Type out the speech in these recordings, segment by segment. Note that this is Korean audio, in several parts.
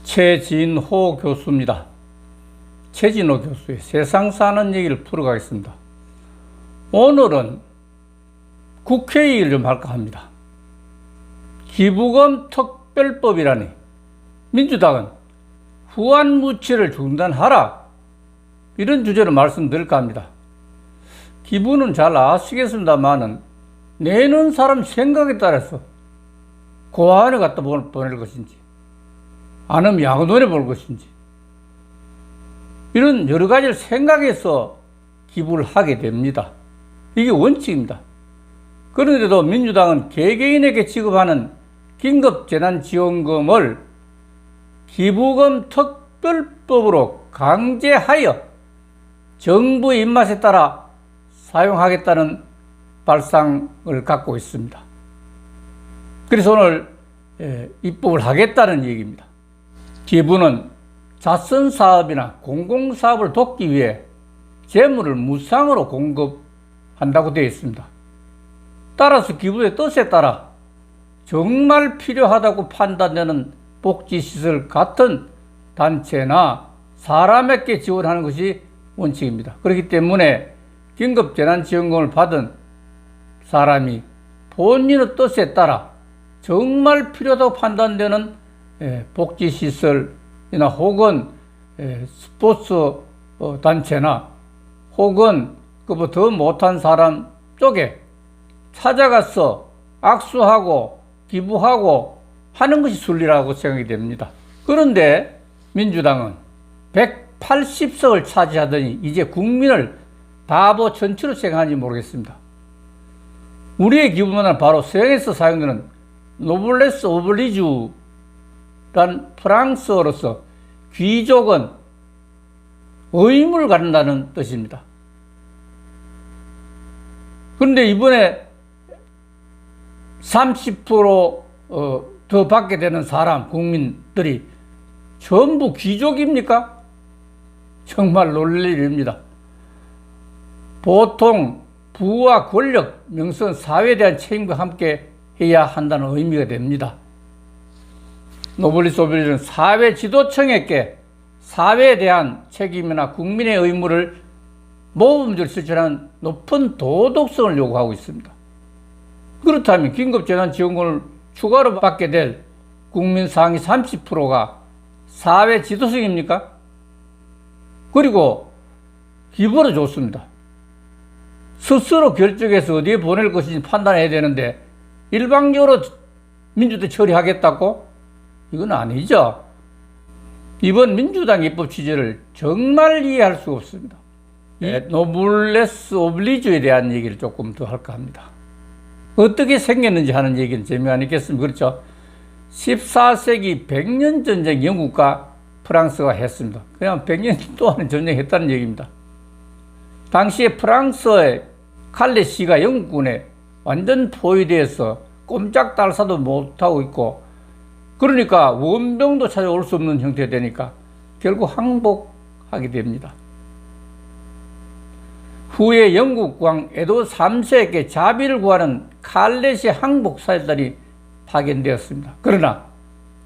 최진호 교수입니다. 최진호 교수의 세상 사는 얘기를 풀어가겠습니다. 오늘은 국회 얘기를 좀 할까 합니다. 기부금 특별법이라니 민주당은 후환무치를 중단하라, 이런 주제로 말씀드릴까 합니다. 기부는 잘 아시겠습니다만은 내는 사람 생각에 따라서 고아원에 갖다 보낼 것인지 아니면 양돈에 볼 것인지 이런 여러 가지를 생각해서 기부를 하게 됩니다. 이게 원칙입니다. 그런데도 민주당은 개개인에게 지급하는 긴급재난지원금을 기부금 특별법으로 강제하여 정부의 입맛에 따라 사용하겠다는 발상을 갖고 있습니다. 그래서 오늘 입법을 하겠다는 얘기입니다. 기부는 자선사업이나 공공사업을 돕기 위해 재물을 무상으로 공급한다고 되어 있습니다. 따라서 기부의 뜻에 따라 정말 필요하다고 판단되는 복지시설 같은 단체나 사람에게 지원하는 것이 원칙입니다. 그렇기 때문에 긴급재난지원금을 받은 사람이 본인의 뜻에 따라 정말 필요하다고 판단되는 복지시설이나 혹은 스포츠 단체나 혹은 그보다 더 못한 사람 쪽에 찾아가서 악수하고 기부하고 하는 것이 순리라고 생각이 됩니다. 그런데 민주당은 180석을 차지하더니 이제 국민을 바보 전체로 생각하는지 모르겠습니다. 우리의 기부문화는 바로 서양에서 사용되는 노블레스 오블리주란 프랑스어로서 귀족은 의무를 갖는다는 뜻입니다. 그런데 이번에 30% 더 받게 되는 사람, 국민들이 전부 귀족입니까? 정말 놀랄 일입니다. 보통 부와 권력, 명성, 사회에 대한 책임과 함께 해야 한다는 의미가 됩니다. 노블리스 오블리주는 사회 지도층에게 사회에 대한 책임이나 국민의 의무를 모범적으로 실천하는 높은 도덕성을 요구하고 있습니다. 그렇다면 긴급재난지원금을 추가로 받게 될 국민 상위 30%가 사회 지도층입니까? 그리고 기부로 좋습니다. 스스로 결정해서 어디에 보낼 것인지 판단해야 되는데 일방적으로 민주당이 처리하겠다고? 이건 아니죠. 이번 민주당 입법 취지를 정말 이해할 수가 없습니다. 노블레스 오블리주에 대한 얘기를 조금 더 할까 합니다. 어떻게 생겼는지 하는 얘기는 재미 아니겠습니까? 그렇죠? 14세기 100년 전쟁 영국과 프랑스가 했습니다. 그냥 100년 동안 전쟁했다는 얘기입니다. 당시에 프랑스의 칼레시가 영국군에 완전 포위되어서 꼼짝달사도 못하고 있고, 그러니까 원병도 찾아올 수 없는 형태가 되니까 결국 항복하게 됩니다. 후에 영국 왕 에드워드 3세에게 자비를 구하는 칼레시 항복 사절단이 파견되었습니다. 그러나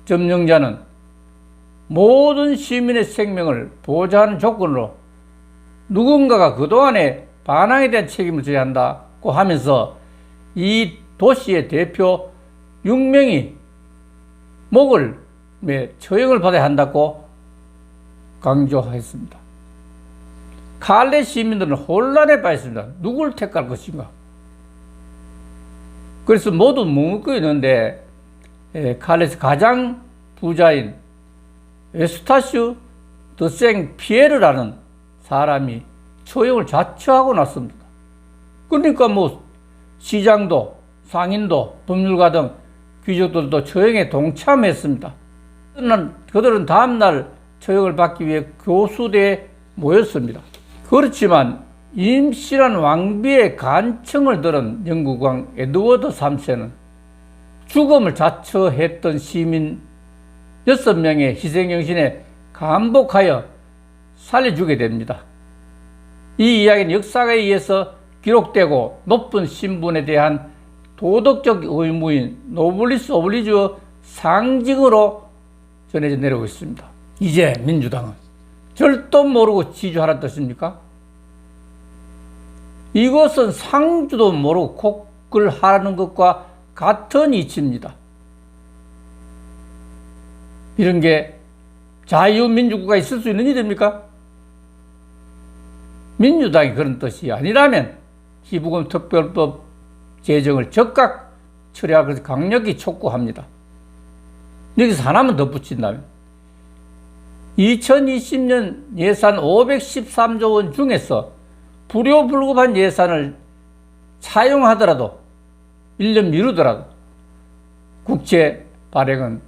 점령자는 모든 시민의 생명을 보호하는 조건으로 누군가가 그동안의 반항에 대한 책임을 져야 한다고 하면서 이 도시의 대표 6명이 목을 처형을 받아야 한다고 강조했습니다. 칼레 시민들은 혼란에 빠졌습니다. 누굴 택할 것인가? 그래서 모두 묵고 있는데 칼레스 가장 부자인 에스타슈 드 생피에르라는 사람이 처형을 자처하고 났습니다. 그러니까 시장도 상인도 법률가 등 귀족들도 처형에 동참했습니다. 그들은 다음날 처형을 받기 위해 교수대에 모였습니다. 그렇지만 임실한 왕비의 간청을 들은 영국 왕 에드워드 3세는 죽음을 자처했던 시민 6명의 희생정신에 감복하여 살려주게 됩니다. 이 이야기는 역사에 의해서 기록되고 높은 신분에 대한 도덕적 의무인 노블리스 오블리주의 상징으로 전해져 내려오고 있습니다. 이제 민주당은 절도 모르고 지주하라는 뜻입니까? 이것은 상주도 모르고 곡을 하라는 것과 같은 이치입니다. 이런 게 자유민주국가 있을 수 있는 일입니까? 민주당이 그런 뜻이 아니라면 기부금 특별법 제정을 즉각 처리할 것을 강력히 촉구합니다. 여기서 하나만 덧붙인다면 2020년 예산 513조 원 중에서 불효불급한 예산을 사용하더라도 1년 미루더라도 국채 발행은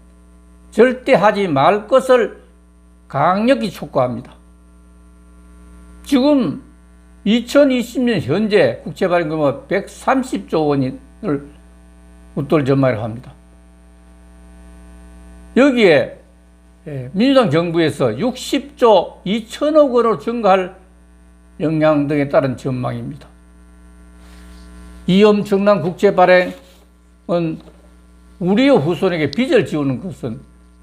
절대 하지 말 것을 강력히 촉구합니다. 지금 2020년 현재 국채 발행 규모가 130조 원을 웃돌 전망이라고 합니다. 여기에 민주당 정부에서 60조 2천억 원으로 증가할 영향 등에 따른 전망입니다. 이 엄청난 국채 발행은 우리의 후손에게 빚을 지우는 것은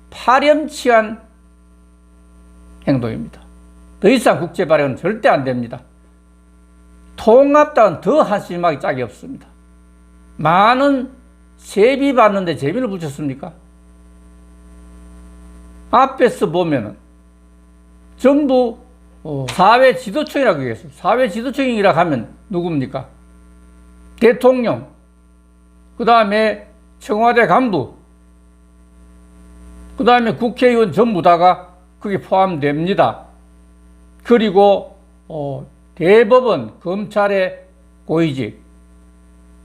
파렴치한 행동입니다. 더 이상 국채 발행은 절대 안 됩니다. 통합당은 더 한심하게 짝이 없습니다. 많은 세비 받는데 재미를 붙였습니까? 앞에서 보면은 전부 사회 지도층이라고 얘기했어요. 사회 지도층이라고 하면 누굽니까? 대통령, 그 다음에 청와대 간부, 그 다음에 국회의원 전부 다가 거기에 포함됩니다. 그리고 대법원, 검찰의 고위직,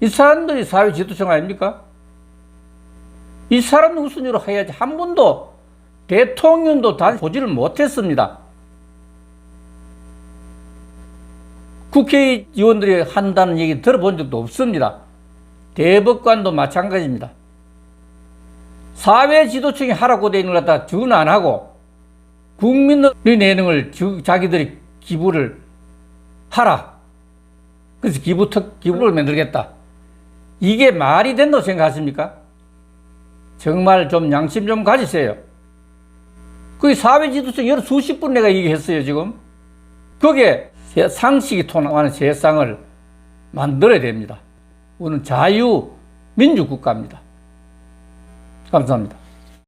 이 사람들이 사회 지도층 아닙니까? 이 사람 우선으로 해야지. 한 번도 대통령도 다 보지를 못했습니다. 국회의원들이 한다는 얘기 들어본 적도 없습니다. 대법관도 마찬가지입니다. 사회 지도층이 하라고 되어 있는 걸 갖다 전 안 하고 국민들이 내는 걸 자기들이 기부를 하라. 그래서 기부를 만들겠다. 이게 말이 된다고 생각하십니까? 정말 좀 양심 좀 가지세요. 그 사회 지도층 여러 수십 분 내가 얘기했어요, 지금. 그게 상식이 통하는 세상을 만들어야 됩니다. 우리는 자유민주국가입니다. 감사합니다.